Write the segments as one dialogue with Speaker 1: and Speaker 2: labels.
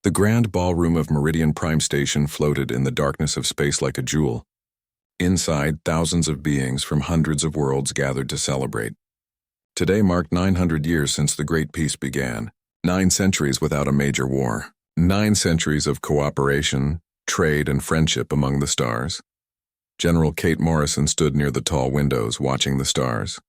Speaker 1: The grand ballroom of Meridian Prime Station floated in the darkness of space like a jewel. Inside, thousands of beings from hundreds of worlds gathered to celebrate. Today marked 900 years since the Great Peace began, 9 centuries without a major war, 9 centuries of cooperation, trade, and friendship among the stars. General Kate Morrison stood near the tall windows, watching the stars.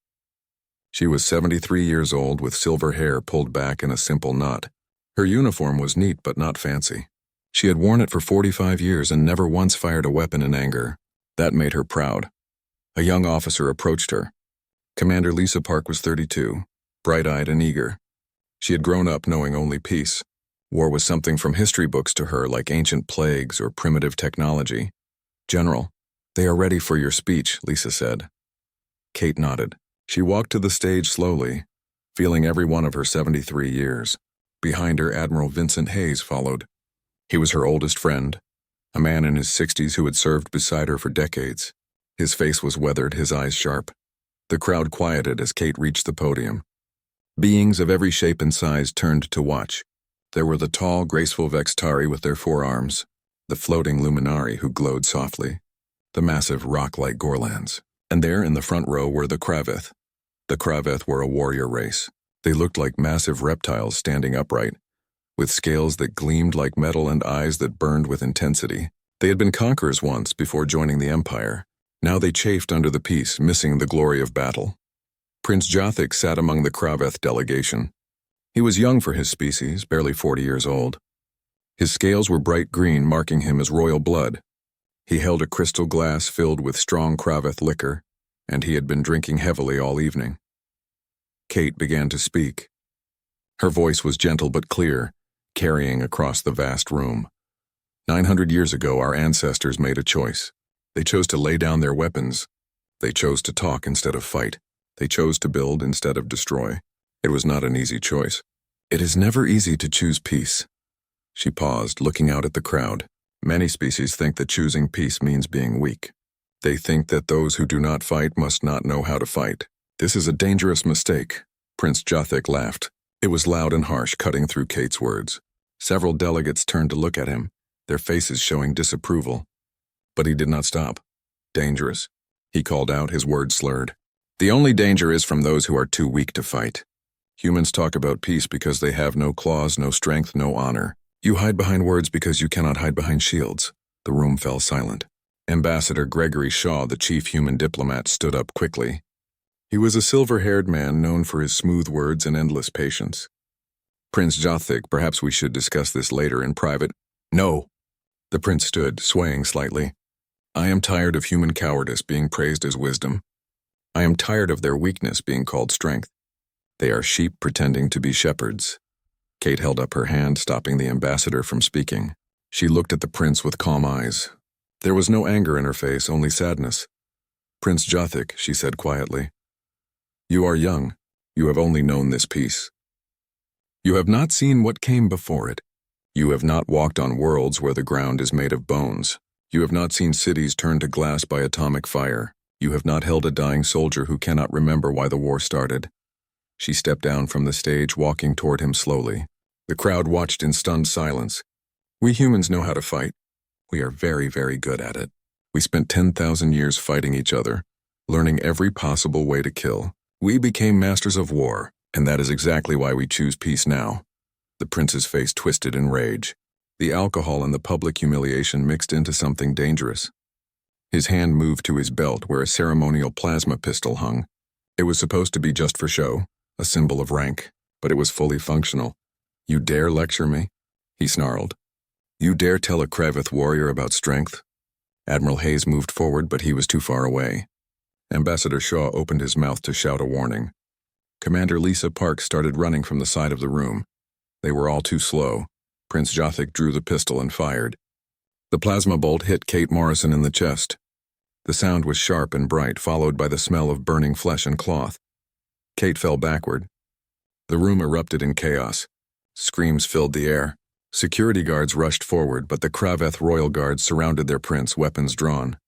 Speaker 1: She was 73 years old with silver hair pulled back in a simple knot. Her uniform was neat but not fancy. She had worn it for 45 years and never once fired a weapon in anger. That made her proud. A young officer approached her. Commander Lisa Park was 32, bright-eyed and eager. She had grown up knowing only peace. War was something from history books to her, like ancient plagues or primitive technology. "General, they are ready for your speech," Lisa said. Kate nodded. She walked to the stage slowly, feeling every one of her 73 years. Behind her, Admiral Vincent Hayes followed. He was her oldest friend, a man in his 60s who had served beside her for decades. His face was weathered, his eyes sharp. The crowd quieted as Kate reached the podium. Beings of every shape and size turned to watch. There were the tall, graceful Vextari with their 4 arms, the floating Luminari who glowed softly, the massive rock-like Gorlans. And there in the front row were the Kraveth. The Kraveth were a warrior race. They looked like massive reptiles standing upright, with scales that gleamed like metal and eyes that burned with intensity. They had been conquerors once before joining the Empire. Now they chafed under the peace, missing the glory of battle. Prince Jothic sat among the Kraveth delegation. He was young for his species, barely 40 years old. His scales were bright green, marking him as royal blood. He held a crystal glass filled with strong Kraveth liquor, and he had been drinking heavily all evening. Kate began to speak. Her voice was gentle but clear, carrying across the vast room. 900 years ago, our ancestors made a choice. They chose to lay down their weapons. They chose to talk instead of fight. They chose to build instead of destroy. It was not an easy choice. It is never easy to choose peace. She paused, looking out at the crowd. Many species think that choosing peace means being weak. They think that those who do not fight must not know how to fight. This is a dangerous mistake. Prince Jothic laughed. It was loud and harsh, cutting through Kate's words. Several delegates turned to look at him, their faces showing disapproval. But he did not stop. "Dangerous," he called out, his words slurred. "The only danger is from those who are too weak to fight. Humans talk about peace because they have no claws, no strength, no honor. You hide behind words because you cannot hide behind shields." The room fell silent. Ambassador Gregory Shaw, the chief human diplomat, stood up quickly. He was a silver-haired man known for his smooth words and endless patience. "Prince Jothic, perhaps we should discuss this later in private." "No." The prince stood, swaying slightly. "I am tired of human cowardice being praised as wisdom. I am tired of their weakness being called strength. They are sheep pretending to be shepherds." Kate held up her hand, stopping the ambassador from speaking. She looked at the prince with calm eyes. There was no anger in her face, only sadness. "Prince Jothic," she said quietly, "you are young. You have only known this peace. You have not seen what came before it. You have not walked on worlds where the ground is made of bones. You have not seen cities turned to glass by atomic fire. You have not held a dying soldier who cannot remember why the war started." She stepped down from the stage, walking toward him slowly. The crowd watched in stunned silence. "We humans know how to fight. We are very, very good at it. We spent 10,000 years fighting each other, learning every possible way to kill. We became masters of war, and that is exactly why we choose peace now." The prince's face twisted in rage. The alcohol and the public humiliation mixed into something dangerous. His hand moved to his belt where a ceremonial plasma pistol hung. It was supposed to be just for show, a symbol of rank, but it was fully functional. "You dare lecture me?" he snarled. "You dare tell a Kraveth warrior about strength?" Admiral Hayes moved forward, but he was too far away. Ambassador Shaw opened his mouth to shout a warning. Commander Lisa Park started running from the side of the room. They were all too slow. Prince Jothic drew the pistol and fired. The plasma bolt hit Kate Morrison in the chest. The sound was sharp and bright, followed by the smell of burning flesh and cloth. Kate fell backward. The room erupted in chaos. Screams filled the air. Security guards rushed forward, but the Kraveth royal guards surrounded their prince, weapons drawn.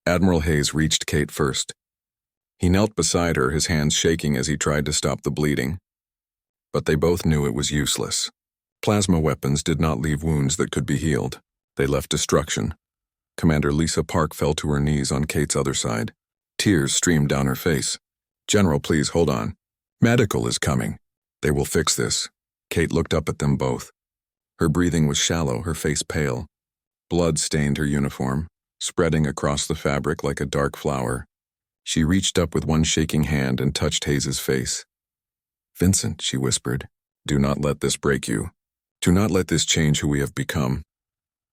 Speaker 1: Admiral Hayes reached Kate first. He knelt beside her, his hands shaking as he tried to stop the bleeding. But they both knew it was useless. Plasma weapons did not leave wounds that could be healed. They left destruction. Commander Lisa Park fell to her knees on Kate's other side. Tears streamed down her face. "General, please, hold on. Medical is coming. They will fix this." Kate looked up at them both. Her breathing was shallow, her face pale. Blood stained her uniform, spreading across the fabric like a dark flower. She reached up with one shaking hand and touched Hayes's face. "Vincent," she whispered, "do not let this break you. Do not let this change who we have become."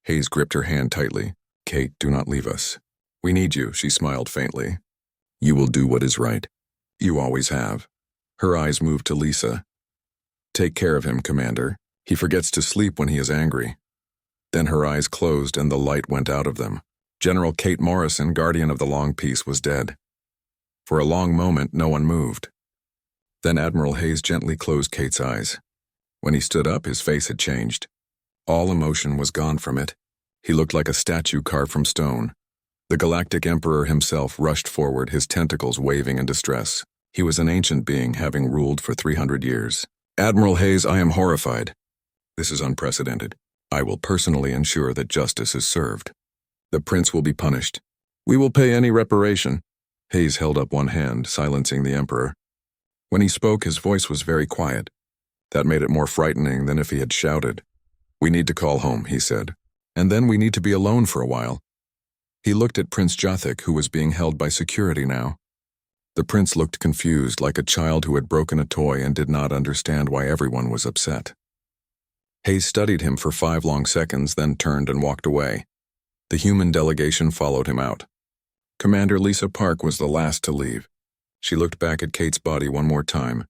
Speaker 1: Hayes gripped her hand tightly. "Kate, do not leave us. We need you," she smiled faintly. "You will do what is right. You always have." Her eyes moved to Lisa. "Take care of him, Commander. He forgets to sleep when he is angry." Then her eyes closed and the light went out of them. General Kate Morrison, guardian of the long peace, was dead. For a long moment, no one moved. Then Admiral Hayes gently closed Kate's eyes. When he stood up, his face had changed. All emotion was gone from it. He looked like a statue carved from stone. The Galactic Emperor himself rushed forward, his tentacles waving in distress. He was an ancient being, having ruled for 300 years. "Admiral Hayes, I am horrified. This is unprecedented. I will personally ensure that justice is served. The prince will be punished. We will pay any reparation." Hayes held up one hand, silencing the Emperor. When he spoke, his voice was very quiet. That made it more frightening than if he had shouted. "We need to call home," he said. "And then we need to be alone for a while." He looked at Prince Jothik, who was being held by security now. The prince looked confused, like a child who had broken a toy and did not understand why everyone was upset. Hayes studied him for 5 long seconds, then turned and walked away. The human delegation followed him out. Commander Lisa Park was the last to leave. She looked back at Kate's body one more time,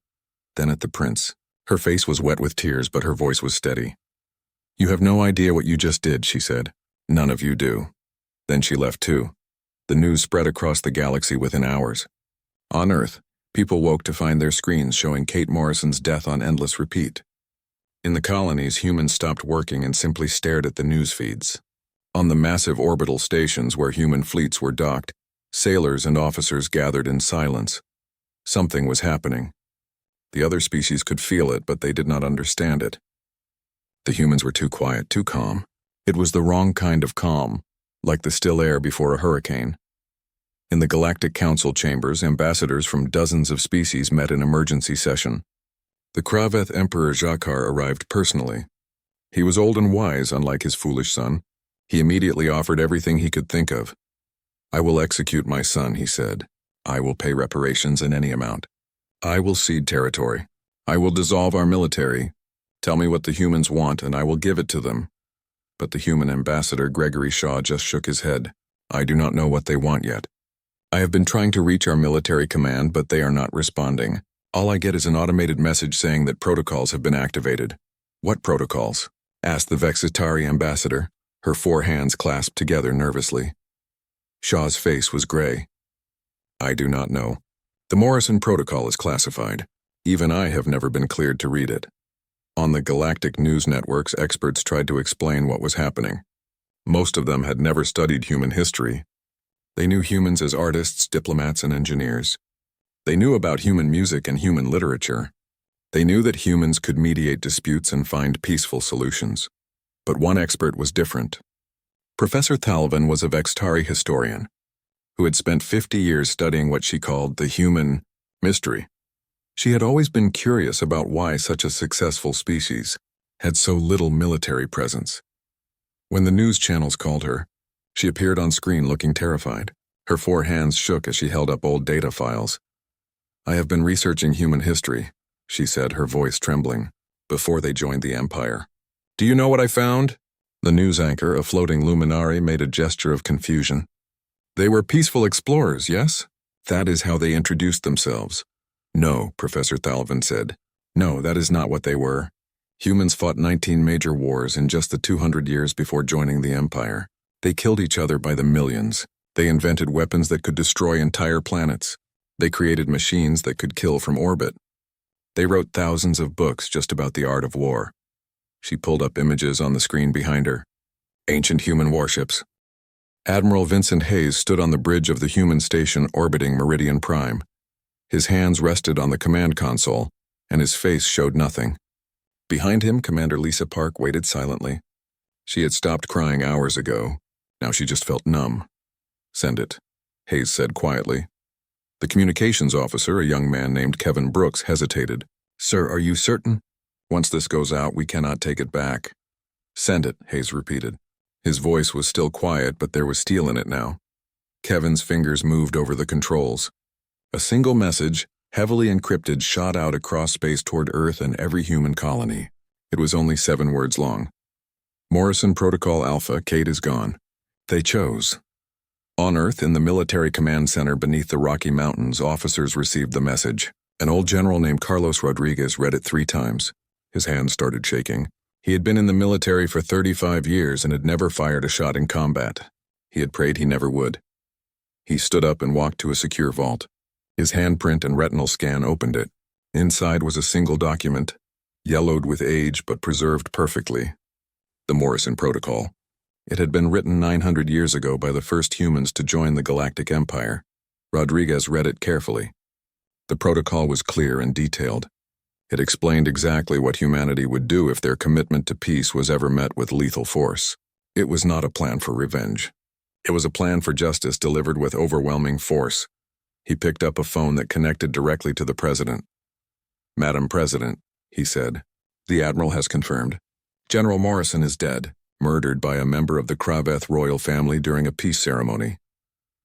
Speaker 1: then at the prince. Her face was wet with tears, but her voice was steady. "You have no idea what you just did," she said. "None of you do." Then she left too. The news spread across the galaxy within hours. On Earth, people woke to find their screens showing Kate Morrison's death on endless repeat. In the colonies, humans stopped working and simply stared at the news feeds. On the massive orbital stations where human fleets were docked, sailors and officers gathered in silence. Something was happening. The other species could feel it, but they did not understand it. The humans were too quiet, too calm. It was the wrong kind of calm, like the still air before a hurricane. In the Galactic Council chambers, ambassadors from dozens of species met in emergency session. The Kraveth Emperor Jakar arrived personally. He was old and wise, unlike his foolish son. He immediately offered everything he could think of. "I will execute my son," he said. "I will pay reparations in any amount. I will cede territory. I will dissolve our military. Tell me what the humans want, and I will give it to them." But the human ambassador, Gregory Shaw, just shook his head. "I do not know what they want yet. I have been trying to reach our military command, but they are not responding. All I get is an automated message saying that protocols have been activated." "What protocols?" asked the Vexitari ambassador, her 4 hands clasped together nervously. Shaw's face was gray. "I do not know. The Morrison Protocol is classified. Even I have never been cleared to read it." On the galactic news networks, experts tried to explain what was happening. Most of them had never studied human history. They knew humans as artists, diplomats, and engineers. They knew about human music and human literature. They knew that humans could mediate disputes and find peaceful solutions. But one expert was different. Professor Thalvin was a Vextari historian who had spent 50 years studying what she called the human mystery. She had always been curious about why such a successful species had so little military presence. When the news channels called her, she appeared on screen looking terrified. Her 4 hands shook as she held up old data files. "I have been researching human history," she said, her voice trembling, "before they joined the Empire." "Do you know what I found?" The news anchor, a floating luminary, made a gesture of confusion. "They were peaceful explorers, yes? That is how they introduced themselves." "No," Professor Thalvin said. "No, that is not what they were. Humans fought 19 major wars in just the 200 years before joining the Empire. They killed each other by the millions. They invented weapons that could destroy entire planets. They created machines that could kill from orbit. They wrote thousands of books just about the art of war." She pulled up images on the screen behind her. Ancient human warships. Admiral Vincent Hayes stood on the bridge of the human station orbiting Meridian Prime. His hands rested on the command console, and his face showed nothing. Behind him, Commander Lisa Park waited silently. She had stopped crying hours ago. Now she just felt numb. "Send it," Hayes said quietly. The communications officer, a young man named Kevin Brooks, hesitated. "Sir, are you certain? Once this goes out, we cannot take it back." "Send it," Hayes repeated. His voice was still quiet, but there was steel in it now. Kevin's fingers moved over the controls. A single message, heavily encrypted, shot out across space toward Earth and every human colony. It was only 7 words long. "Morrison Protocol Alpha, Kate is gone." They chose. On Earth, in the military command center beneath the Rocky Mountains, officers received the message. An old general named Carlos Rodriguez read it 3 times. His hands started shaking. He had been in the military for 35 years and had never fired a shot in combat. He had prayed he never would. He stood up and walked to a secure vault. His handprint and retinal scan opened it. Inside was a single document, yellowed with age but preserved perfectly. The Morrison Protocol. It had been written 900 years ago by the first humans to join the Galactic Empire. Rodriguez read it carefully. The protocol was clear and detailed. It explained exactly what humanity would do if their commitment to peace was ever met with lethal force. It was not a plan for revenge. It was a plan for justice delivered with overwhelming force. He picked up a phone that connected directly to the president. "Madam President," he said, "the Admiral has confirmed. General Morrison is dead, murdered by a member of the Kraveth royal family during a peace ceremony."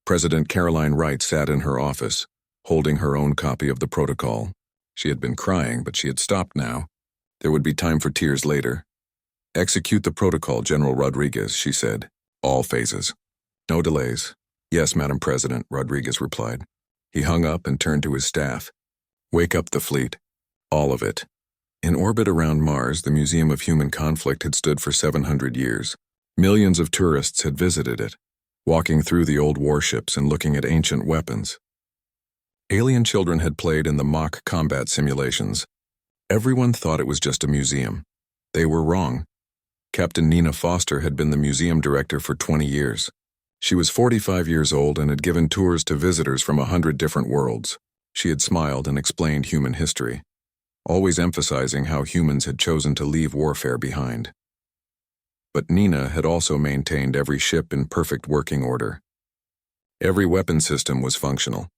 Speaker 1: President Caroline Wright sat in her office, holding her own copy of the protocol. She had been crying, but she had stopped now. There would be time for tears later. "Execute the protocol, General Rodriguez," she said. "All phases. No delays." "Yes, Madam President," Rodriguez replied. He hung up and turned to his staff. "Wake up the fleet. All of it." In orbit around Mars, the Museum of Human Conflict had stood for 700 years. Millions of tourists had visited it, walking through the old warships and looking at ancient weapons. Alien children had played in the mock combat simulations. Everyone thought it was just a museum. They were wrong. Captain Nina Foster had been the museum director for 20 years. She was 45 years old and had given tours to visitors from 100 different worlds. She had smiled and explained human history, always emphasizing how humans had chosen to leave warfare behind. But Nina had also maintained every ship in perfect working order. Every weapon system was functional.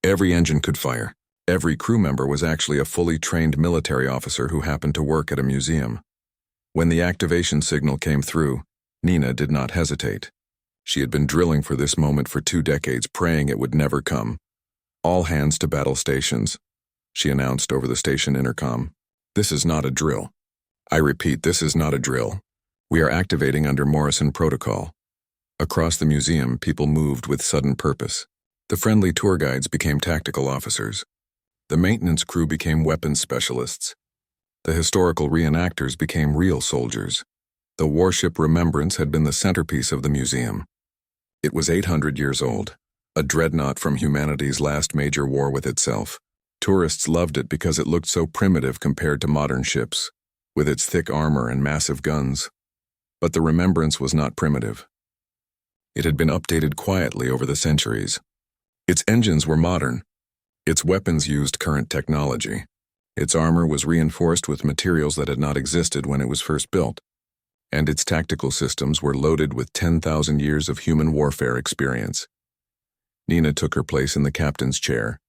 Speaker 1: Every engine could fire. Every crew member was actually a fully trained military officer who happened to work at a museum. When the activation signal came through, Nina did not hesitate. She had been drilling for this moment for 2 decades, praying it would never come. "All hands to battle stations," she announced over the station intercom. "This is not a drill. I repeat, this is not a drill. We are activating under Morrison Protocol." Across the museum, people moved with sudden purpose. The friendly tour guides became tactical officers. The maintenance crew became weapons specialists. The historical reenactors became real soldiers. The warship Remembrance had been the centerpiece of the museum. It was 800 years old, a dreadnought from humanity's last major war with itself. Tourists loved it because it looked so primitive compared to modern ships, with its thick armor and massive guns. But the Remembrance was not primitive. It had been updated quietly over the centuries. Its engines were modern. Its weapons used current technology. Its armor was reinforced with materials that had not existed when it was first built. And its tactical systems were loaded with 10,000 years of human warfare experience. Nina took her place in the captain's chair.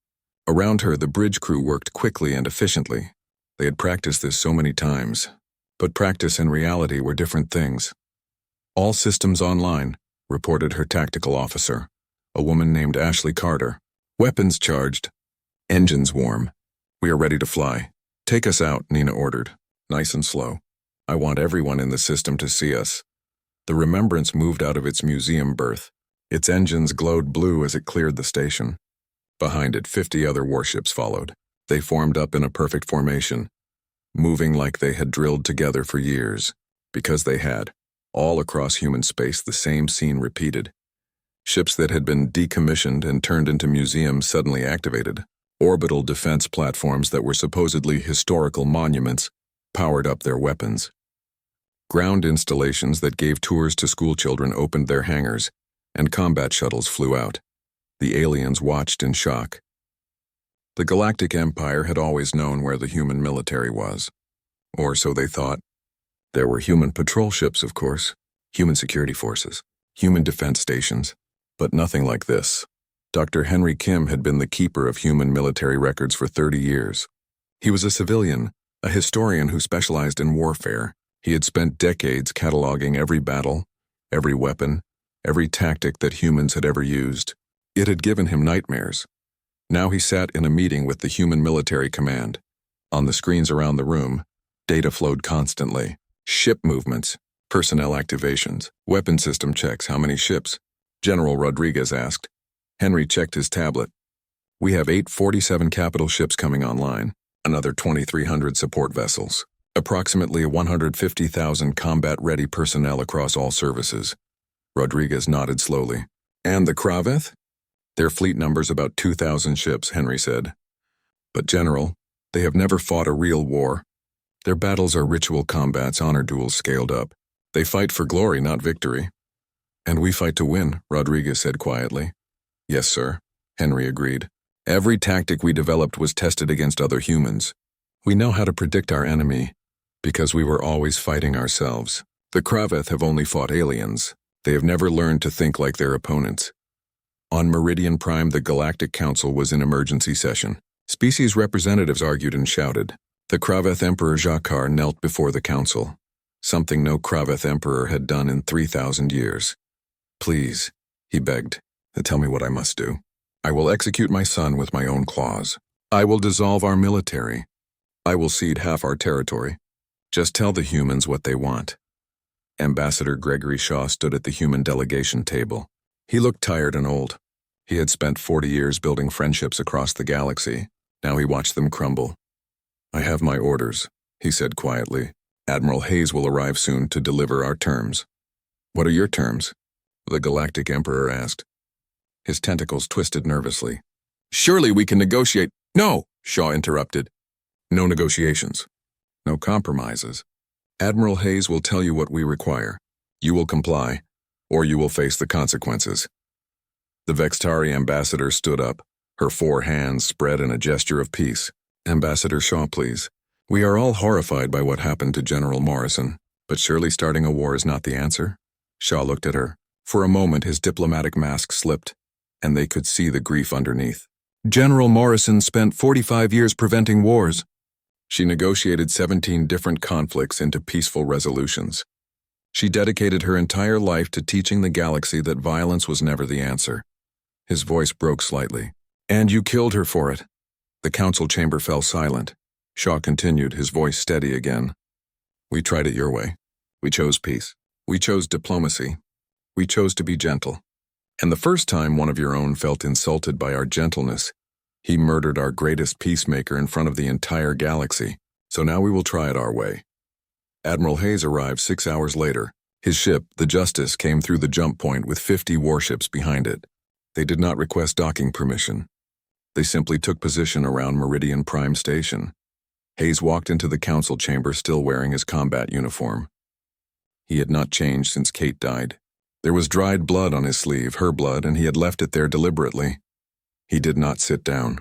Speaker 1: Around her, the bridge crew worked quickly and efficiently. They had practiced this so many times. But practice and reality were different things. "All systems online," reported her tactical officer, a woman named Ashley Carter. "Weapons charged. Engines warm. We are ready to fly." "Take us out," Nina ordered, nice and slow. "I want everyone in the system to see us." The Remembrance moved out of its museum berth. Its engines glowed blue as it cleared the station. Behind it, 50 other warships followed. They formed up in a perfect formation, moving like they had drilled together for years. Because they had. All across human space, the same scene repeated. Ships that had been decommissioned and turned into museums suddenly activated. Orbital defense platforms that were supposedly historical monuments powered up their weapons. Ground installations that gave tours to schoolchildren opened their hangars, and combat shuttles flew out. The aliens watched in shock. The Galactic Empire had always known where the human military was. Or so they thought. There were human patrol ships, of course, human security forces, human defense stations, but nothing like this. Dr. Henry Kim had been the keeper of human military records for 30 years. He was a civilian, a historian who specialized in warfare. He had spent decades cataloging every battle, every weapon, every tactic that humans had ever used. It had given him nightmares. Now he sat in a meeting with the human military command. On the screens around the room, data flowed constantly. Ship movements, personnel activations, weapon system checks. How many ships? General Rodriguez asked. Henry checked his tablet. We have 847 capital ships coming online, another 2,300 support vessels, approximately 150,000 combat-ready personnel across all services. Rodriguez nodded slowly. And the Kraveth? Their fleet number's about 2,000 ships, Henry said. But General, they have never fought a real war. Their battles are ritual combats, honor duels scaled up. They fight for glory, not victory. And we fight to win, Rodriguez said quietly. Yes, sir, Henry agreed. Every tactic we developed was tested against other humans. We know how to predict our enemy, because we were always fighting ourselves. The Kraveth have only fought aliens. They have never learned to think like their opponents. On Meridian Prime, the Galactic Council was in emergency session. Species representatives argued and shouted. The Kraveth Emperor Jakar knelt before the council, something no Kraveth Emperor had done in 3,000 years. Please, he begged, tell me what I must do. I will execute my son with my own claws. I will dissolve our military. I will cede half our territory. Just tell the humans what they want. Ambassador Gregory Shaw stood at the human delegation table. He looked tired and old. He had spent 40 years building friendships across the galaxy. Now he watched them crumble. I have my orders, he said quietly. Admiral Hayes will arrive soon to deliver our terms. What are your terms? The Galactic Emperor asked. His tentacles twisted nervously. Surely we can negotiate. No, Shaw interrupted. No negotiations. No compromises. Admiral Hayes will tell you what we require. You will comply, or you will face the consequences. The Vextari ambassador stood up, her 4 hands spread in a gesture of peace. Ambassador Shaw, please. We are all horrified by what happened to General Morrison, but surely starting a war is not the answer. Shaw looked at her. For a moment his diplomatic mask slipped, and they could see the grief underneath. General Morrison spent 45 years preventing wars. She negotiated 17 different conflicts into peaceful resolutions. She dedicated her entire life to teaching the galaxy that violence was never the answer. His voice broke slightly. And you killed her for it. The council chamber fell silent. Shaw continued, his voice steady again. We tried it your way. We chose peace. We chose diplomacy. We chose to be gentle. And the first time one of your own felt insulted by our gentleness, he murdered our greatest peacemaker in front of the entire galaxy. So now we will try it our way. Admiral Hayes arrived 6 hours later. His ship, the Justice, came through the jump point with 50 warships behind it. They did not request docking permission. They simply took position around Meridian Prime Station. Hayes walked into the council chamber still wearing his combat uniform. He had not changed since Kate died. There was dried blood on his sleeve, her blood, and he had left it there deliberately. He did not sit down.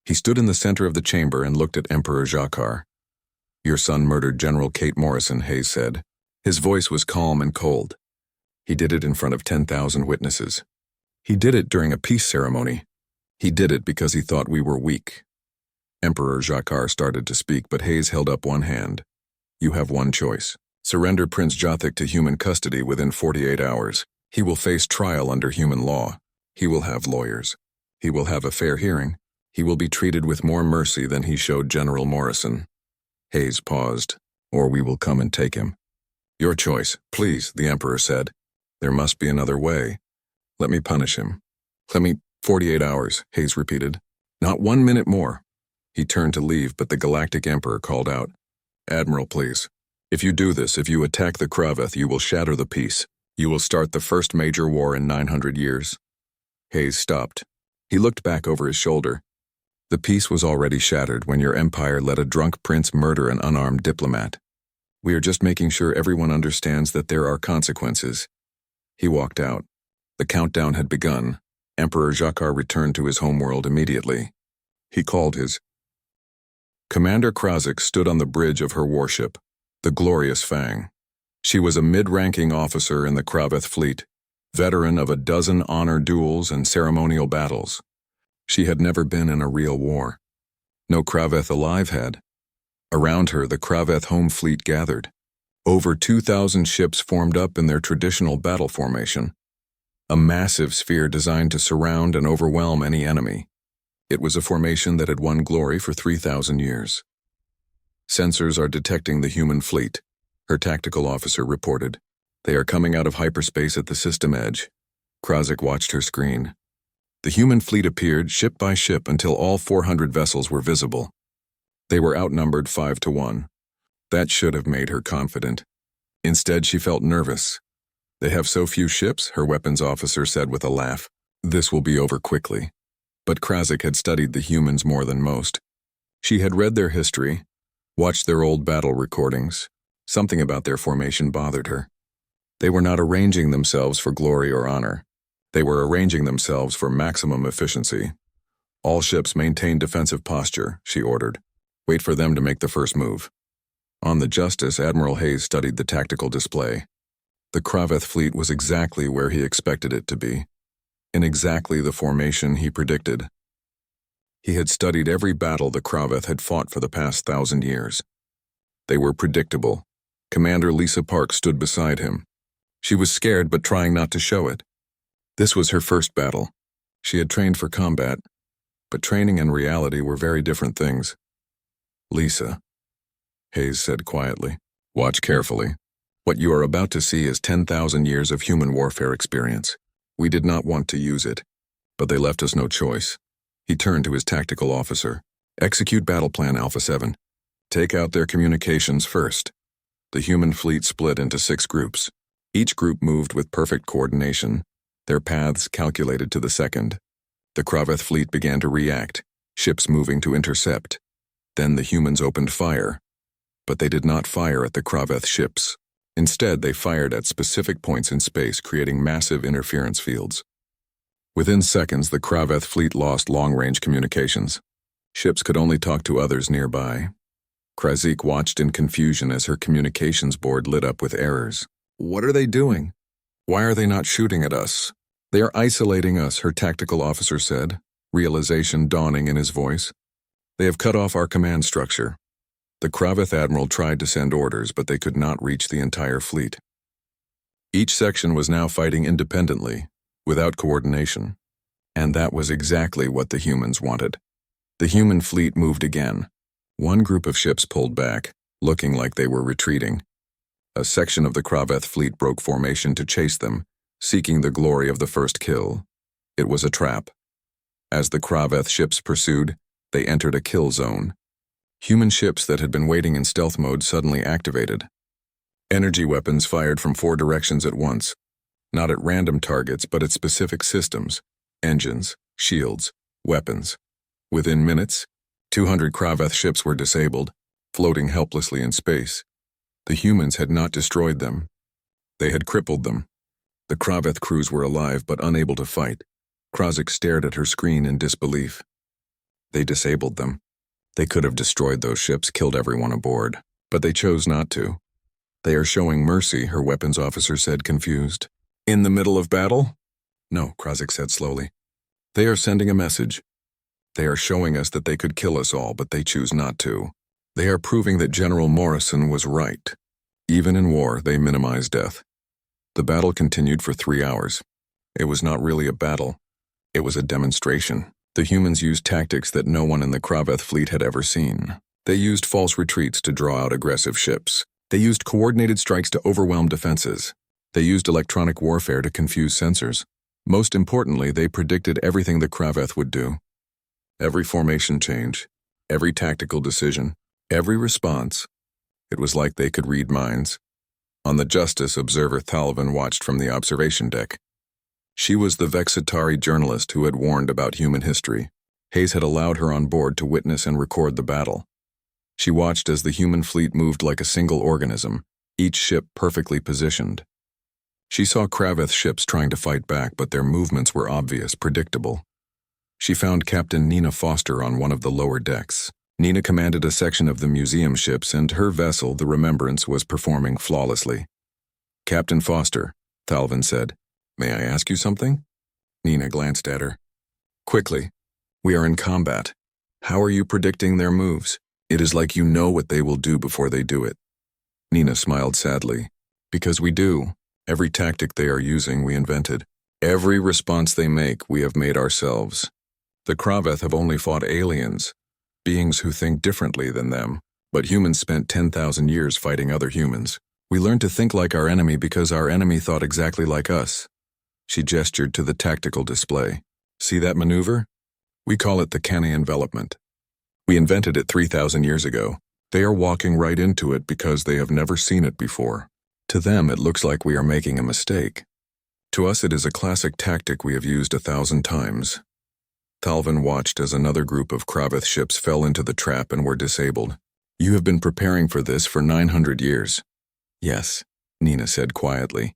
Speaker 1: He stood in the center of the chamber and looked at Emperor Jakar. Your son murdered General Kate Morrison, Hayes said. His voice was calm and cold. He did it in front of 10,000 witnesses. He did it during a peace ceremony. He did it because he thought we were weak. Emperor Jakar started to speak, but Hayes held up one hand. You have one choice. Surrender Prince Jothik to human custody within 48 hours. He will face trial under human law. He will have lawyers. He will have a fair hearing. He will be treated with more mercy than he showed General Morrison. Hayes paused. Or we will come and take him. Your choice, please, the Emperor said. There must be another way. Let me punish him. 48 hours, Hayes repeated. Not 1 minute more. He turned to leave, but the Galactic Emperor called out. Admiral, please. If you do this, if you attack the Kraveth, you will shatter the peace. You will start the first major war in 900 years. Hayes stopped. He looked back over his shoulder. The peace was already shattered when your empire let a drunk prince murder an unarmed diplomat. We are just making sure everyone understands that there are consequences. He walked out. The countdown had begun. Emperor Jakar returned to his homeworld immediately. He called his Commander Krasik stood on the bridge of her warship, the Glorious Fang. She was a mid-ranking officer in the Kraveth fleet, veteran of a dozen honor duels and ceremonial battles. She had never been in a real war. No Kraveth alive had. Around her, the Kraveth home fleet gathered. Over 2,000 ships formed up in their traditional battle formation, a massive sphere designed to surround and overwhelm any enemy. It was a formation that had won glory for 3,000 years. "Sensors are detecting the human fleet," her tactical officer reported. "They are coming out of hyperspace at the system edge." Krasik watched her screen. The human fleet appeared ship by ship until all 400 vessels were visible. They were outnumbered 5-1. That should have made her confident. Instead, she felt nervous. "They have so few ships," her weapons officer said with a laugh. "This will be over quickly." But Krasik had studied the humans more than most. She had read their history, watched their old battle recordings. Something about their formation bothered her. They were not arranging themselves for glory or honor. They were arranging themselves for maximum efficiency. "All ships maintain defensive posture," she ordered. "Wait for them to make the first move." On the Justice, Admiral Hayes studied the tactical display. The Kraveth fleet was exactly where he expected it to be, in exactly the formation he predicted. He had studied every battle the Kraveth had fought for the past 1,000 years. They were predictable. Commander Lisa Park stood beside him. She was scared but trying not to show it. This was her first battle. She had trained for combat, but training and reality were very different things. "Lisa," Hayes said quietly, "watch carefully. What you are about to see is 10,000 years of human warfare experience. We did not want to use it, but they left us no choice." He turned to his tactical officer. "Execute battle plan Alpha 7. Take out their communications first." The human fleet split into 6 groups. Each group moved with perfect coordination, their paths calculated to the second. The Kraveth fleet began to react, ships moving to intercept. Then the humans opened fire. But they did not fire at the Kraveth ships. Instead, they fired at specific points in space, creating massive interference fields. Within seconds, the Kraveth fleet lost long-range communications. Ships could only talk to others nearby. Krasik watched in confusion as her communications board lit up with errors. "What are they doing? Why are they not shooting at us?" "They are isolating us," her tactical officer said, realization dawning in his voice. "They have cut off our command structure." The Kraveth admiral tried to send orders, but they could not reach the entire fleet. Each section was now fighting independently, without coordination. And that was exactly what the humans wanted. The human fleet moved again. One group of ships pulled back, looking like they were retreating. A section of the Kraveth fleet broke formation to chase them, seeking the glory of the first kill. It was a trap. As the Kraveth ships pursued, they entered a kill zone. Human ships that had been waiting in stealth mode suddenly activated. Energy weapons fired from 4 directions at once, not at random targets but at specific systems, engines, shields, weapons. Within minutes, 200 Kraveth ships were disabled, floating helplessly in space. The humans had not destroyed them. They had crippled them. The Kraveth crews were alive but unable to fight. Krasik stared at her screen in disbelief. They disabled them. They could have destroyed those ships, killed everyone aboard, but they chose not to. "They are showing mercy," her weapons officer said, confused. "In the middle of battle?" "No," Krasik said slowly. "They are sending a message. They are showing us that they could kill us all, but they choose not to. They are proving that General Morrison was right. Even in war, they minimize death." The battle continued for 3 hours. It was not really a battle. It was a demonstration. The humans used tactics that no one in the Kraveth fleet had ever seen. They used false retreats to draw out aggressive ships. They used coordinated strikes to overwhelm defenses. They used electronic warfare to confuse sensors. Most importantly, they predicted everything the Kraveth would do. Every formation change, every tactical decision, every response. It was like they could read minds. On the Justice, observer Thalvin watched from the observation deck. She was the Vexitari journalist who had warned about human history. Hayes had allowed her on board to witness and record the battle. She watched as the human fleet moved like a single organism, each ship perfectly positioned. She saw Kraveth ships trying to fight back, but their movements were obvious, predictable. She found Captain Nina Foster on one of the lower decks. Nina commanded a section of the museum ships, and her vessel, the Remembrance, was performing flawlessly. "Captain Foster," Thalvin said, "may I ask you something?" Nina glanced at her. "Quickly. We are in combat. How are you predicting their moves? It is like you know what they will do before they do it." Nina smiled sadly. "Because we do. Every tactic they are using, we invented. Every response they make, we have made ourselves. The Kraveth have only fought aliens, beings who think differently than them, but humans spent 10,000 years fighting other humans. We learned to think like our enemy because our enemy thought exactly like us." She gestured to the tactical display. "See that maneuver? We call it the canny envelopment. We invented it 3,000 years ago. They are walking right into it because they have never seen it before. To them, it looks like we are making a mistake. To us, it is a classic tactic we have used 1,000 times." Thalvin watched as another group of Kraveth ships fell into the trap and were disabled. "You have been preparing for this for 900 years. "Yes," Nina said quietly.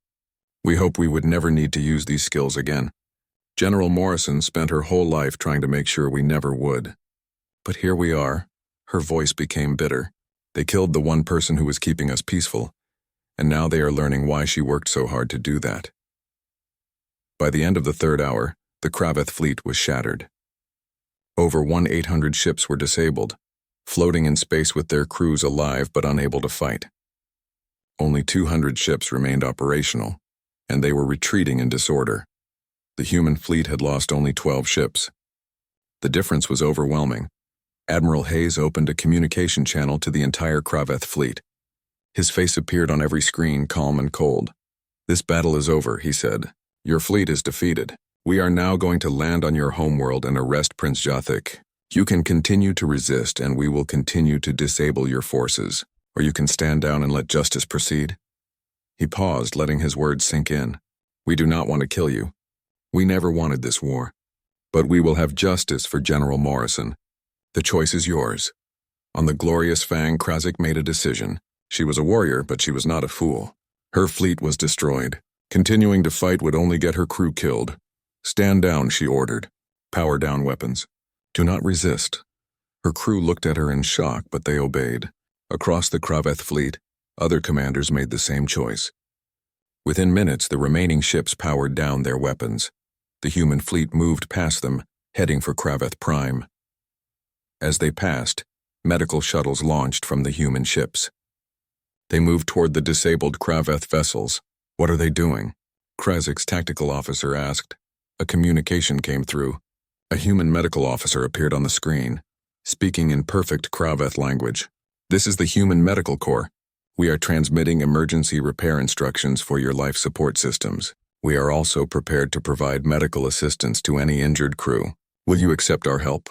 Speaker 1: "We hope we would never need to use these skills again. General Morrison spent her whole life trying to make sure we never would. But here we are." Her voice became bitter. "They killed the one person who was keeping us peaceful, and now they are learning why she worked so hard to do that." By the end of the 3rd hour, the Kraveth fleet was shattered. Over 1,800 ships were disabled, floating in space with their crews alive but unable to fight. Only 200 ships remained operational, and they were retreating in disorder. The human fleet had lost only 12 ships. The difference was overwhelming. Admiral Hayes opened a communication channel to the entire Kraveth fleet. His face appeared on every screen, calm and cold. "This battle is over," he said. "Your fleet is defeated. We are now going to land on your homeworld and arrest Prince Jothic. You can continue to resist, and we will continue to disable your forces, or you can stand down and let justice proceed." He paused, letting his words sink in. "We do not want to kill you. We never wanted this war. But we will have justice for General Morrison. The choice is yours." On the glorious Fang, Krazik made a decision. She was a warrior, but she was not a fool. Her fleet was destroyed. Continuing to fight would only get her crew killed. "Stand down," she ordered. "Power down weapons. Do not resist." Her crew looked at her in shock, but they obeyed. Across the Kraveth fleet, other commanders made the same choice. Within minutes, the remaining ships powered down their weapons. The human fleet moved past them, heading for Kraveth Prime. As they passed, medical shuttles launched from the human ships. They moved toward the disabled Kraveth vessels. "What are they doing?" Krazik's tactical officer asked. A communication came through. A human medical officer appeared on the screen, speaking in perfect Kraveth language. "This is the Human Medical Corps. We are transmitting emergency repair instructions for your life support systems. We are also prepared to provide medical assistance to any injured crew. Will you accept our help?"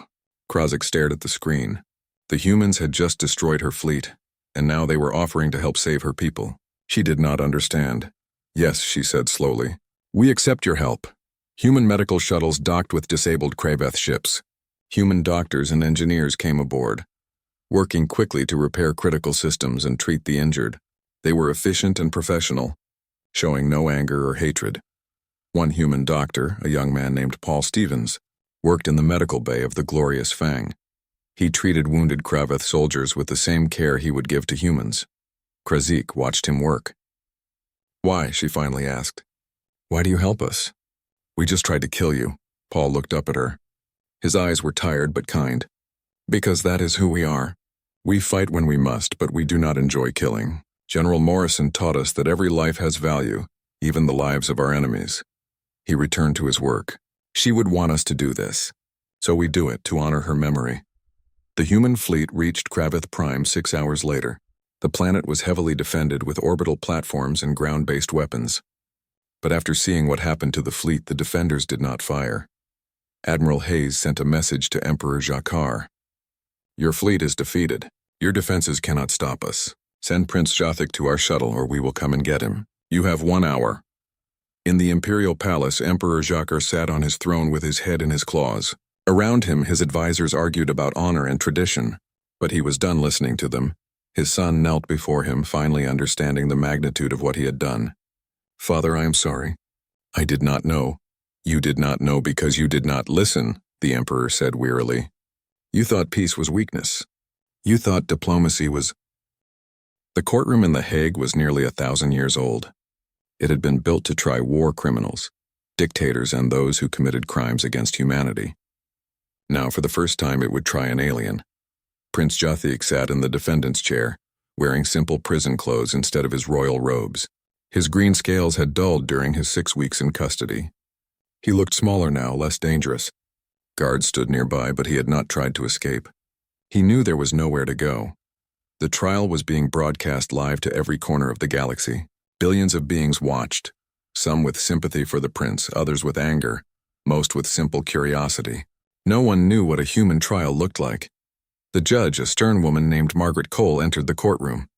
Speaker 1: Krazik stared at the screen. The humans had just destroyed her fleet, and now they were offering to help save her people. She did not understand. "Yes," she said slowly. "We accept your help." Human medical shuttles docked with disabled Kraveth ships. Human doctors and engineers came aboard, working quickly to repair critical systems and treat the injured. They were efficient and professional, showing no anger or hatred. One human doctor, a young man named Paul Stevens, worked in the medical bay of the glorious Fang. He treated wounded Kraveth soldiers with the same care he would give to humans. Krazik watched him work. "Why?" she finally asked. "Why do you help us?" "We just tried to kill you." Paul looked up at her. His eyes were tired but kind. "Because that is who we are. We fight when we must, but we do not enjoy killing. General Morrison taught us that every life has value, even the lives of our enemies." He returned to his work. "She would want us to do this, so we do it to honor her memory." The human fleet reached Kraveth Prime 6 hours later. The planet was heavily defended with orbital platforms and ground-based weapons. But after seeing what happened to the fleet, the defenders did not fire. Admiral Hayes sent a message to Emperor Jakar. "Your fleet is defeated. Your defenses cannot stop us. Send Prince Jothic to our shuttle or we will come and get him. You have 1 hour." In the Imperial Palace, Emperor Jakar sat on his throne with his head in his claws. Around him, his advisors argued about honor and tradition, but he was done listening to them. His son knelt before him, finally understanding the magnitude of what he had done. "Father, I am sorry. I did not know." "You did not know because you did not listen," the Emperor said wearily. "You thought peace was weakness. You thought diplomacy was... The courtroom in The Hague was nearly 1,000 years old. It had been built to try war criminals, dictators, and those who committed crimes against humanity. Now, for the first time, it would try an alien. Prince Galactic sat in the defendant's chair, wearing simple prison clothes instead of his royal robes. His green scales had dulled during his 6 weeks in custody. He looked smaller now, less dangerous. Guards stood nearby, but he had not tried to escape. He knew there was nowhere to go. The trial was being broadcast live to every corner of the galaxy. Billions of beings watched, some with sympathy for the prince, others with anger, most with simple curiosity. No one knew what a human trial looked like. The judge, a stern woman named Margaret Cole, entered the courtroom.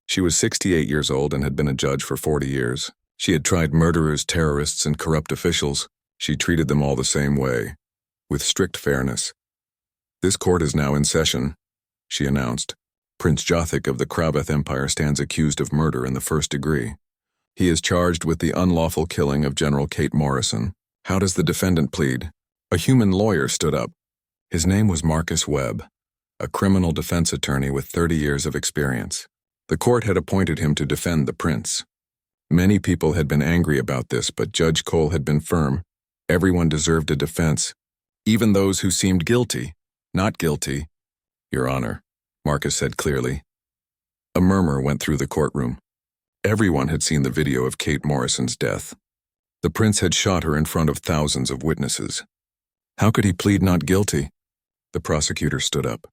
Speaker 1: She was 68 years old and had been a judge for 40 years. She had tried murderers, terrorists, and corrupt officials. She treated them all the same way, with strict fairness. "This court is now in session," she announced. "Prince Galactic of the Krabeth Empire stands accused of murder in the first degree. He is charged with the unlawful killing of General Kate Morrison." "How does the defendant plead?" A human lawyer stood up. His name was Marcus Webb, a criminal defense attorney with 30 years of experience. The court had appointed him to defend the prince. Many people had been angry about this, but Judge Cole had been firm. Everyone deserved a defense, even those who seemed guilty. "Not guilty, Your Honor," Marcus said clearly. A murmur went through the courtroom. Everyone had seen the video of Kate Morrison's death. The prince had shot her in front of thousands of witnesses. How could he plead not guilty? The prosecutor stood up.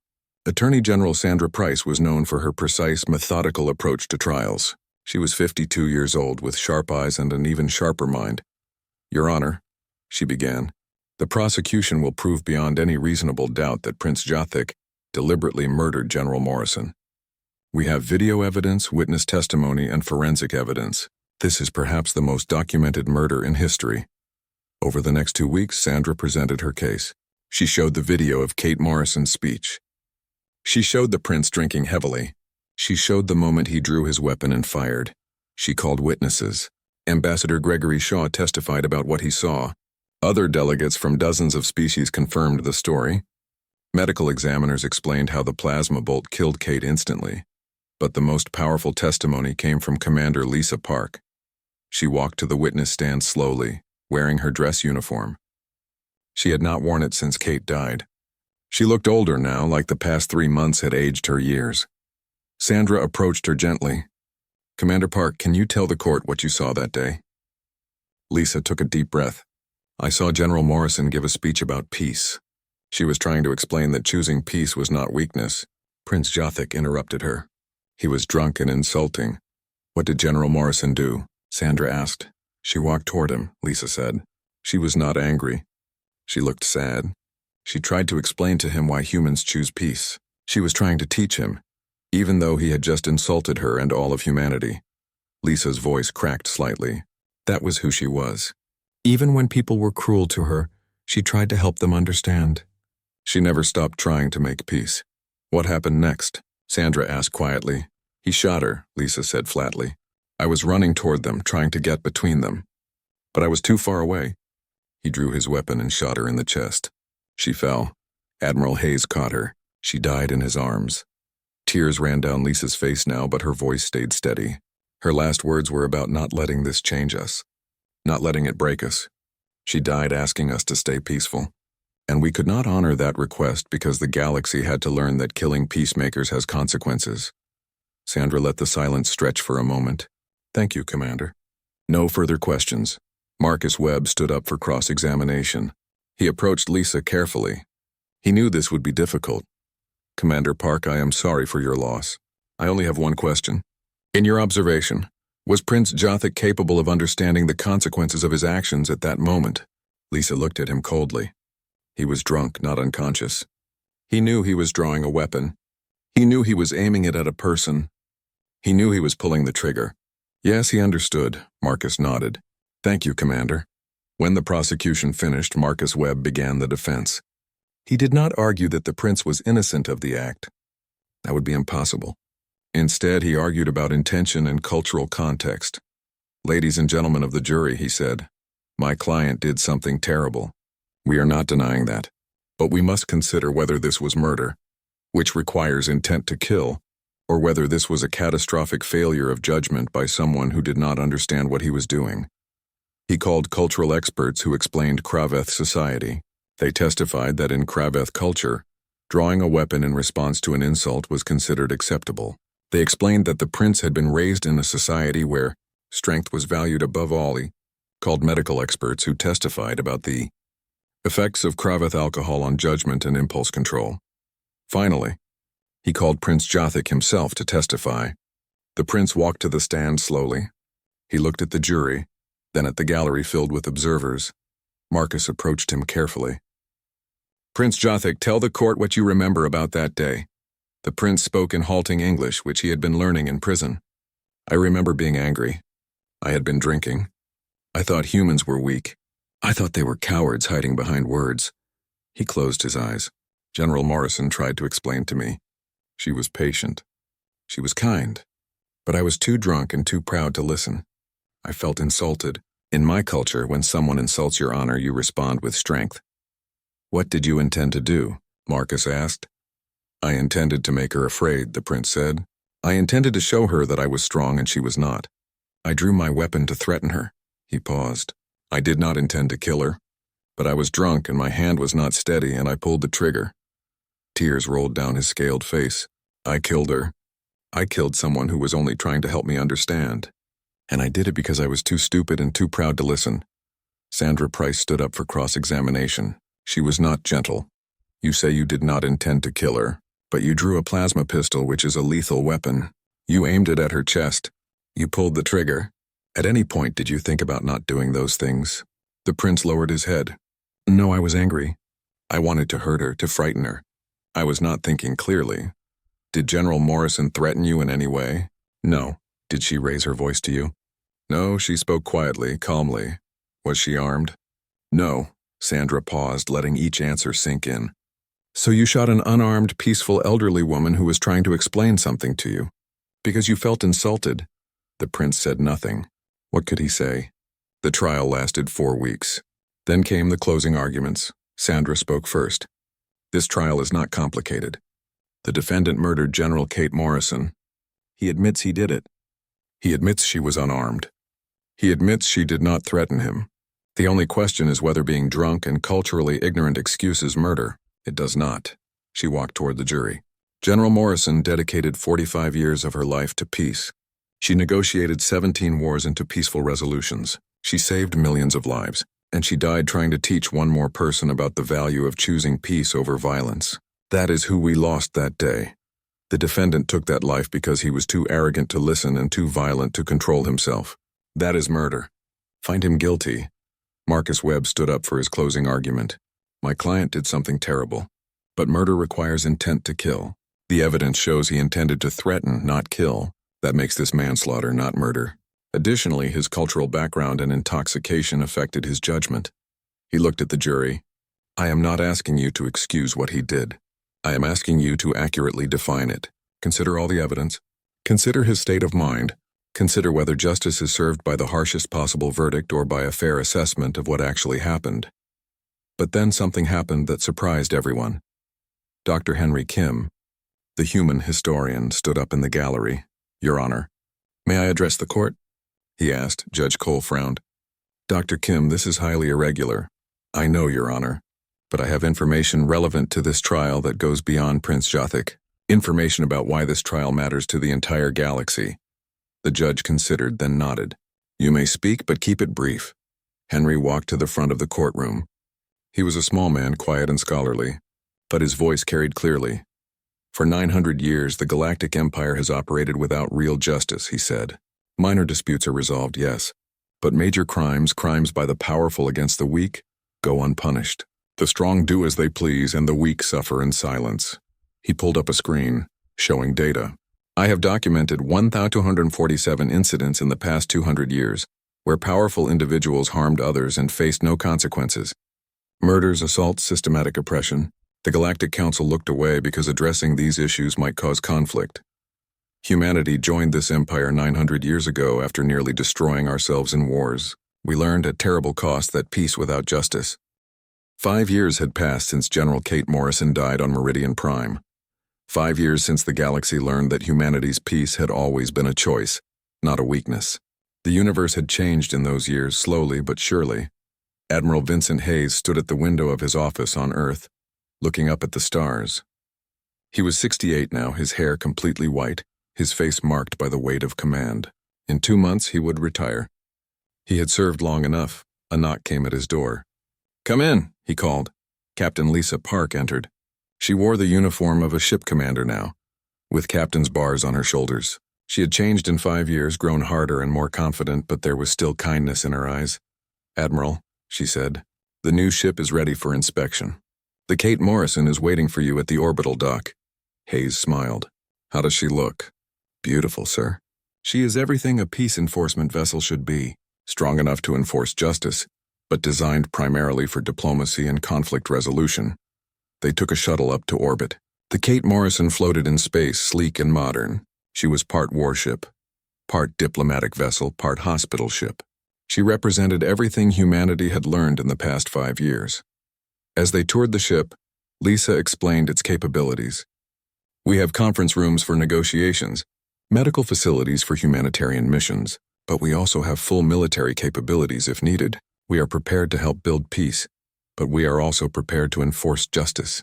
Speaker 1: Attorney General Sandra Price was known for her precise, methodical approach to trials. She was 52 years old, with sharp eyes and an even sharper mind. "Your Honor," she began, "the prosecution will prove beyond any reasonable doubt that Prince Galactic deliberately murdered General Morrison. We have video evidence, witness testimony, and forensic evidence. This is perhaps the most documented murder in history." Over the next 2 weeks, Sandra presented her case. She showed the video of Kate Morrison's speech. She showed the prince drinking heavily. She showed the moment he drew his weapon and fired. She called witnesses. Ambassador Gregory Shaw testified about what he saw. Other delegates from dozens of species confirmed the story. Medical examiners explained how the plasma bolt killed Kate instantly. But the most powerful testimony came from Commander Lisa Park. She walked to the witness stand slowly, wearing her dress uniform. She had not worn it since Kate died. She looked older now, like the past 3 months had aged her years. Sandra approached her gently. "Commander Park, can you tell the court what you saw that day?" Lisa took a deep breath. "I saw General Morrison give a speech about peace." She was trying to explain that choosing peace was not weakness. Prince Galactic interrupted her. "He was drunk and insulting." "What did General Morrison do?" Sandra asked. "She walked toward him," Lisa said. She was not angry. She looked sad. She tried to explain to him why humans choose peace. She was trying to teach him, even though he had just insulted her and all of humanity. Lisa's voice cracked slightly. That was who she was. Even when people were cruel to her, she tried to help them understand. She never stopped trying to make peace. "What happened next?" Sandra asked quietly. "He shot her," Lisa said flatly. "I was running toward them, trying to get between them. But I was too far away." He drew his weapon and shot her in the chest. She fell. Admiral Hayes caught her. She died in his arms. Tears ran down Lisa's face now, but her voice stayed steady. Her last words were about not letting this change us, not letting it break us. She died asking us to stay peaceful. And we could not honor that request because the galaxy had to learn that killing peacemakers has consequences. Sandra let the silence stretch for a moment. "Thank you, Commander." No further questions. Marcus Webb stood up for cross-examination. He approached Lisa carefully. He knew this would be difficult. "Commander Park, I am sorry for your loss. I only have one question. In your observation, was Prince Galactic capable of understanding the consequences of his actions at that moment?" Lisa looked at him coldly. He was drunk, not unconscious. He knew he was drawing a weapon. He knew he was aiming it at a person. He knew he was pulling the trigger. Yes, he understood. Marcus nodded. "Thank you, Commander." When the prosecution finished, Marcus Webb began the defense. He did not argue that the prince was innocent of the act. That would be impossible. Instead, he argued about intention and cultural context. "Ladies and gentlemen of the jury," he said, "my client did something terrible. We are not denying that. But we must consider whether this was murder. which requires intent to kill, or whether this was a catastrophic failure of judgment by someone who did not understand what he was doing. He called cultural experts who explained Kraveth society. They testified that in Kraveth culture, drawing a weapon in response to an insult was considered acceptable. They explained that the prince had been raised in a society where strength was valued above all. He called medical experts who testified about the effects of Kraveth alcohol on judgment and impulse control. Finally, he called Prince Jothic himself to testify. The prince walked to the stand slowly. He looked at the jury, then at the gallery filled with observers. Marcus approached him carefully. "Prince Jothic, tell the court what you remember about that day." The prince spoke in halting English, which he had been learning in prison. "I remember being angry. I had been drinking. I thought humans were weak. I thought they were cowards hiding behind words." He closed his eyes. General Morrison tried to explain to me. She was patient. She was kind. But I was too drunk and too proud to listen. I felt insulted. In my culture, when someone insults your honor, you respond with strength. "What did you intend to do?" Marcus asked. "I intended to make her afraid," the prince said. "I intended to show her that I was strong and she was not. I drew my weapon to threaten her." He paused. "I did not intend to kill her, but I was drunk and my hand was not steady and I pulled the trigger." Tears rolled down his scaled face. "I killed her. I killed someone who was only trying to help me understand. And I did it because I was too stupid and too proud to listen." Sandra Price stood up for cross-examination. She was not gentle. "You say you did not intend to kill her, but you drew a plasma pistol, which is a lethal weapon. You aimed it at her chest. You pulled the trigger. At any point did you think about not doing those things?" The prince lowered his head. "No, I was angry. I wanted to hurt her, to frighten her. I was not thinking clearly." "Did General Morrison threaten you in any way?" "No." "Did she raise her voice to you?" "No, she spoke quietly, calmly." "Was she armed?" "No." Sandra paused, letting each answer sink in. "So you shot an unarmed, peaceful elderly woman who was trying to explain something to you? Because you felt insulted?" The prince said nothing. What could he say? The trial lasted 4 weeks. Then came the closing arguments. Sandra spoke first. "This trial is not complicated. The defendant murdered General Kate Morrison. He admits he did it. He admits she was unarmed. He admits she did not threaten him. The only question is whether being drunk and culturally ignorant excuses murder. It does not." She walked toward the jury. "General Morrison dedicated 45 years of her life to peace. She negotiated 17 wars into peaceful resolutions. She saved millions of lives, and she died trying to teach one more person about the value of choosing peace over violence. That is who we lost that day. The defendant took that life because he was too arrogant to listen and too violent to control himself. That is murder. Find him guilty." Marcus Webb stood up for his closing argument. "My client did something terrible, but murder requires intent to kill. The evidence shows he intended to threaten, not kill. That makes this manslaughter, not murder. Additionally, his cultural background and intoxication affected his judgment." He looked at the jury. "I am not asking you to excuse what he did. I am asking you to accurately define it. Consider all the evidence. Consider his state of mind. Consider whether justice is served by the harshest possible verdict or by a fair assessment of what actually happened." But then something happened that surprised everyone. Dr. Henry Kim, the human historian, stood up in the gallery. "Your Honor, may I address the court?" he asked. Judge Cole frowned. "Dr. Kim, this is highly irregular. I know, Your Honor, but I have information relevant to this trial that goes beyond Prince Jothic. Information about why this trial matters to the entire galaxy." The judge considered, then nodded. "You may speak, but keep it brief." Henry walked to the front of the courtroom. He was a small man, quiet and scholarly, but his voice carried clearly. "For 900 years, the Galactic Empire has operated without real justice," he said. "Minor disputes are resolved, yes, but major crimes, crimes by the powerful against the weak, go unpunished. The strong do as they please, and the weak suffer in silence." He pulled up a screen, showing data. "I have documented 1,247 incidents in the past 200 years, where powerful individuals harmed others and faced no consequences. Murders, assaults, systematic oppression. The Galactic Council looked away because addressing these issues might cause conflict. Humanity joined this empire 900 years ago after nearly destroying ourselves in wars. We learned at terrible cost that peace without justice. 5 years had passed since General Kate Morrison died on Meridian Prime. 5 years since the galaxy learned that humanity's peace had always been a choice, not a weakness. The universe had changed in those years, slowly but surely. Admiral Vincent Hayes stood at the window of his office on Earth, looking up at the stars. He was 68 now, his hair completely white, his face marked by the weight of command. In 2 months, he would retire. He had served long enough. A knock came at his door. "Come in," he called. Captain Lisa Park entered. She wore the uniform of a ship commander now, with captain's bars on her shoulders. She had changed in 5 years, grown harder and more confident, but there was still kindness in her eyes. "Admiral," she said, "the new ship is ready for inspection. The Kate Morrison is waiting for you at the orbital dock." Hayes smiled. "How does she look?" "Beautiful, sir. She is everything a peace enforcement vessel should be, strong enough to enforce justice, but designed primarily for diplomacy and conflict resolution." They took a shuttle up to orbit. The Kate Morrison floated in space, sleek and modern. She was part warship, part diplomatic vessel, part hospital ship. She represented everything humanity had learned in the past 5 years. As they toured the ship, Lisa explained its capabilities. "We have conference rooms for negotiations, medical facilities for humanitarian missions, but we also have full military capabilities if needed. We are prepared to help build peace, but we are also prepared to enforce justice."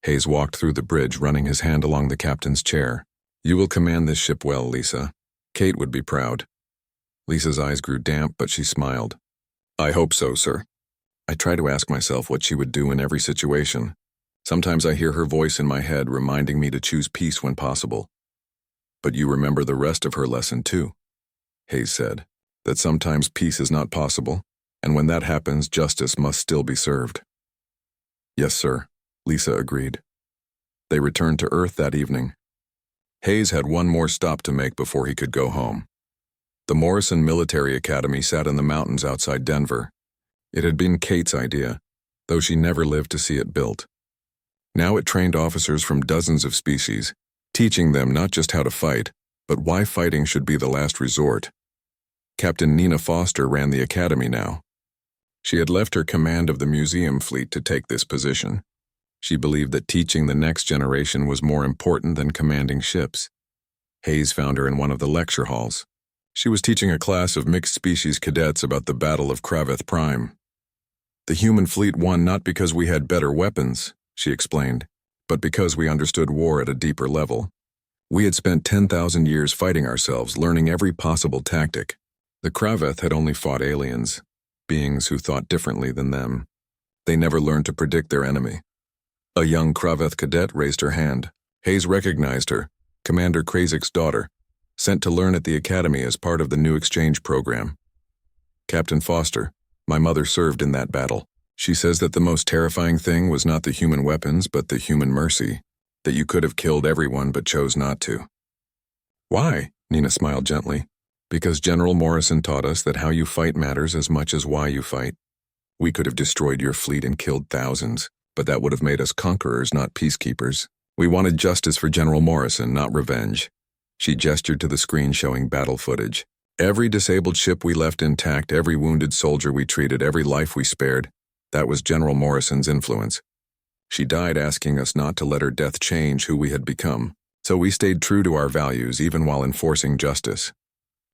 Speaker 1: Hayes walked through the bridge, running his hand along the captain's chair. "You will command this ship well, Lisa. Kate would be proud." Lisa's eyes grew damp, but she smiled. "I hope so, sir. I try to ask myself what she would do in every situation. Sometimes I hear her voice in my head reminding me to choose peace when possible." "But you remember the rest of her lesson too," Hayes said, "that sometimes peace is not possible, and when that happens, justice must still be served." "Yes, sir," Lisa agreed. They returned to Earth that evening. Hayes had one more stop to make before he could go home. The Morrison Military Academy sat in the mountains outside Denver. It had been Kate's idea, though she never lived to see it built. Now it trained officers from dozens of species, teaching them not just how to fight, but why fighting should be the last resort. Captain Nina Foster ran the academy now. She had left her command of the museum fleet to take this position. She believed that teaching the next generation was more important than commanding ships. Hayes found her in one of the lecture halls. She was teaching a class of mixed-species cadets about the Battle of Kraveth Prime. "The human fleet won not because we had better weapons," she explained, "but because we understood war at a deeper level. We had spent 10,000 years fighting ourselves, learning every possible tactic. The Kraveth had only fought aliens, beings who thought differently than them. They never learned to predict their enemy." A young Kraveth cadet raised her hand. Hayes recognized her, Commander Krazik's daughter, sent to learn at the academy as part of the new exchange program. "Captain Foster, my mother served in that battle. She says that the most terrifying thing was not the human weapons, but the human mercy, that you could have killed everyone but chose not to." "Why?" Nina smiled gently. "Because General Morrison taught us that how you fight matters as much as why you fight. We could have destroyed your fleet and killed thousands, but that would have made us conquerors, not peacekeepers. We wanted justice for General Morrison, not revenge." She gestured to the screen showing battle footage. "Every disabled ship we left intact, every wounded soldier we treated, every life we spared, that was General Morrison's influence. She died asking us not to let her death change who we had become, so we stayed true to our values even while enforcing justice."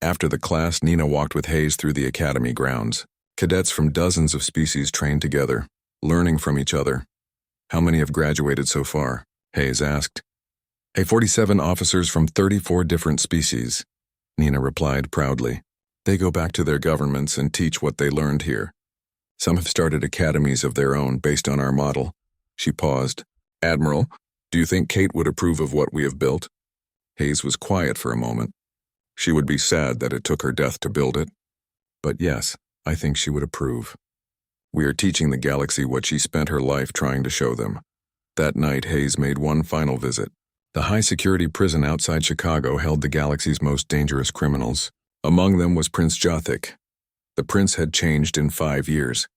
Speaker 1: After the class, Nina walked with Hayes through the academy grounds. Cadets from dozens of species trained together, learning from each other. "How many have graduated so far?" Hayes asked. 47 officers from 34 different species," Nina replied proudly. "They go back to their governments and teach what they learned here. Some have started academies of their own based on our model." She paused. "Admiral, do you think Kate would approve of what we have built?" Hayes was quiet for a moment. "She would be sad that it took her death to build it. But yes, I think she would approve. We are teaching the galaxy what she spent her life trying to show them." That night, Hayes made one final visit. The high-security prison outside Chicago held the galaxy's most dangerous criminals. Among them was Prince Jothic. The prince had changed in 5 years.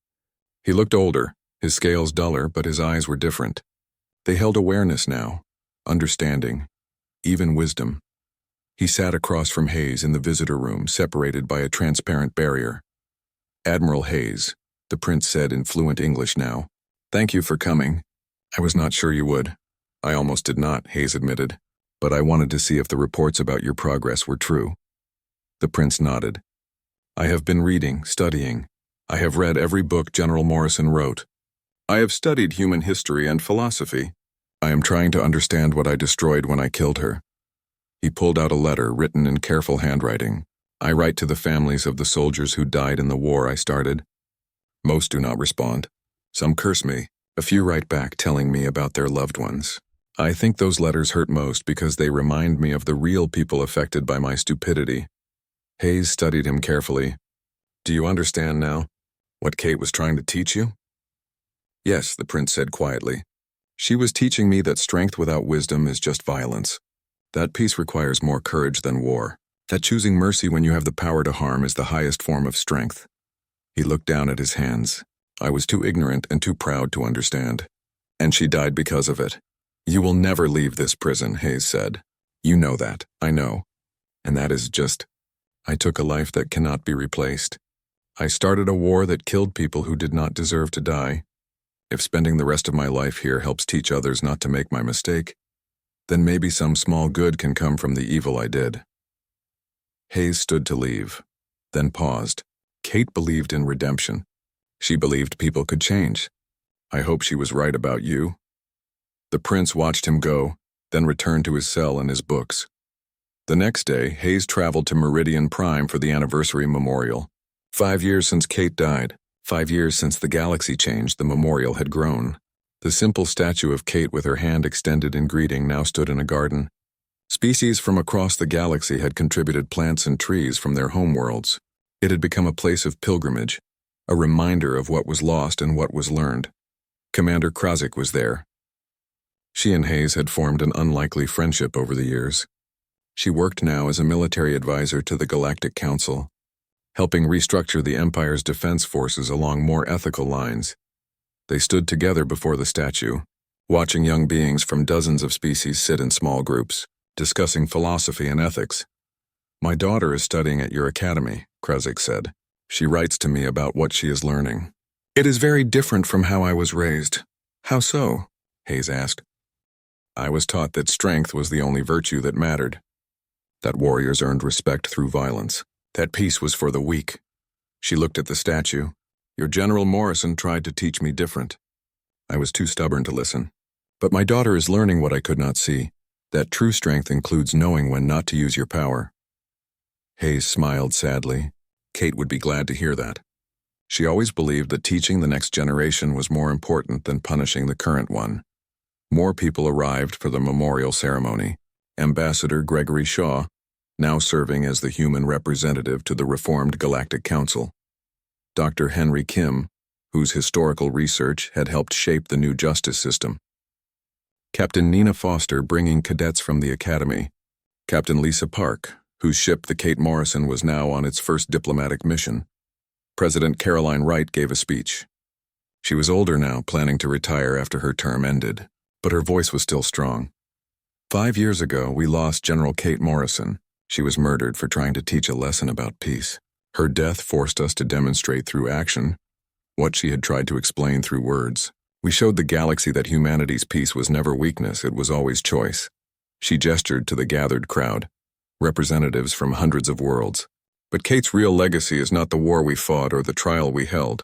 Speaker 1: He looked older, his scales duller, but his eyes were different. They held awareness now, understanding, even wisdom. He sat across from Hayes in the visitor room, separated by a transparent barrier. "Admiral Hayes," the prince said in fluent English now, "thank you for coming. I was not sure you would. I almost did not, Hayes admitted, but I wanted to see if the reports about your progress were true. The prince nodded. I have been reading, studying. I have read every book General Morrison wrote. I have studied human history and philosophy. I am trying to understand what I destroyed when I killed her. He pulled out a letter written in careful handwriting. I write to the families of the soldiers who died in the war I started. Most do not respond. Some curse me. A few write back telling me about their loved ones. I think those letters hurt most because they remind me of the real people affected by my stupidity. Hayes studied him carefully. Do you understand now what Kate was trying to teach you? Yes, the prince said quietly. She was teaching me that strength without wisdom is just violence. That peace requires more courage than war. That choosing mercy when you have the power to harm is the highest form of strength. He looked down at his hands. I was too ignorant and too proud to understand. And she died because of it. You will never leave this prison, Hayes said. You know that, I know. And that is just... I took a life that cannot be replaced. I started a war that killed people who did not deserve to die. If spending the rest of my life here helps teach others not to make my mistake, then maybe some small good can come from the evil I did. Hayes stood to leave, then paused. Kate believed in redemption. She believed people could change. I hope she was right about you. The prince watched him go, then returned to his cell and his books. The next day, Hayes traveled to Meridian Prime for the anniversary memorial. 5 years since Kate died, 5 years since the galaxy changed, the memorial had grown. The simple statue of Kate with her hand extended in greeting now stood in a garden. Species from across the galaxy had contributed plants and trees from their homeworlds. It had become a place of pilgrimage, a reminder of what was lost and what was learned. Commander Krasik was there. She and Hayes had formed an unlikely friendship over the years. She worked now as a military advisor to the Galactic Council, helping restructure the Empire's defense forces along more ethical lines. They stood together before the statue, watching young beings from dozens of species sit in small groups, discussing philosophy and ethics. My daughter is studying at your academy, Krasik said. She writes to me about what she is learning. It is very different from how I was raised. How so? Hayes asked. I was taught that strength was the only virtue that mattered, that warriors earned respect through violence, that peace was for the weak. She looked at the statue. Your General Morrison tried to teach me different. I was too stubborn to listen. But my daughter is learning what I could not see, that true strength includes knowing when not to use your power. Hayes smiled sadly. Kate would be glad to hear that. She always believed that teaching the next generation was more important than punishing the current one. More people arrived for the memorial ceremony. Ambassador Gregory Shaw, now serving as the human representative to the reformed Galactic Council. Dr. Henry Kim, whose historical research had helped shape the new justice system. Captain Nina Foster bringing cadets from the academy. Captain Lisa Park, whose ship the Kate Morrison was now on its first diplomatic mission. President Caroline Wright gave a speech. She was older now, planning to retire after her term ended, but her voice was still strong. 5 years ago, we lost General Kate Morrison. She was murdered for trying to teach a lesson about peace. Her death forced us to demonstrate through action what she had tried to explain through words. We showed the galaxy that humanity's peace was never weakness, it was always choice. She gestured to the gathered crowd, representatives from hundreds of worlds. But Kate's real legacy is not the war we fought or the trial we held.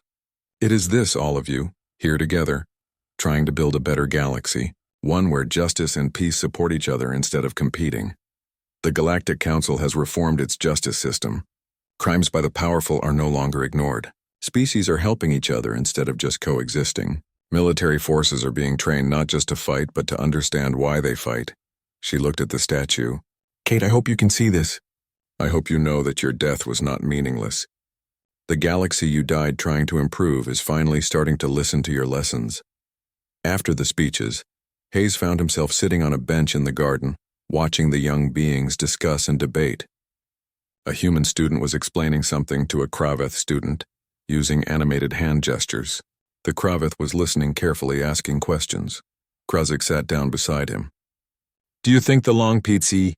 Speaker 1: It is this, all of you, here together, trying to build a better galaxy, one where justice and peace support each other instead of competing. The Galactic Council has reformed its justice system. Crimes by the powerful are no longer ignored. Species are helping each other instead of just coexisting. Military forces are being trained not just to fight, but to understand why they fight. She looked at the statue. Kate, I hope you can see this. I hope you know that your death was not meaningless. The galaxy you died trying to improve is finally starting to listen to your lessons. After the speeches, Hayes found himself sitting on a bench in the garden, watching the young beings discuss and debate. A human student was explaining something to a Kraveth student, using animated hand gestures. The Kraveth was listening carefully, asking questions. Krasik sat down beside him. Do you think the long PC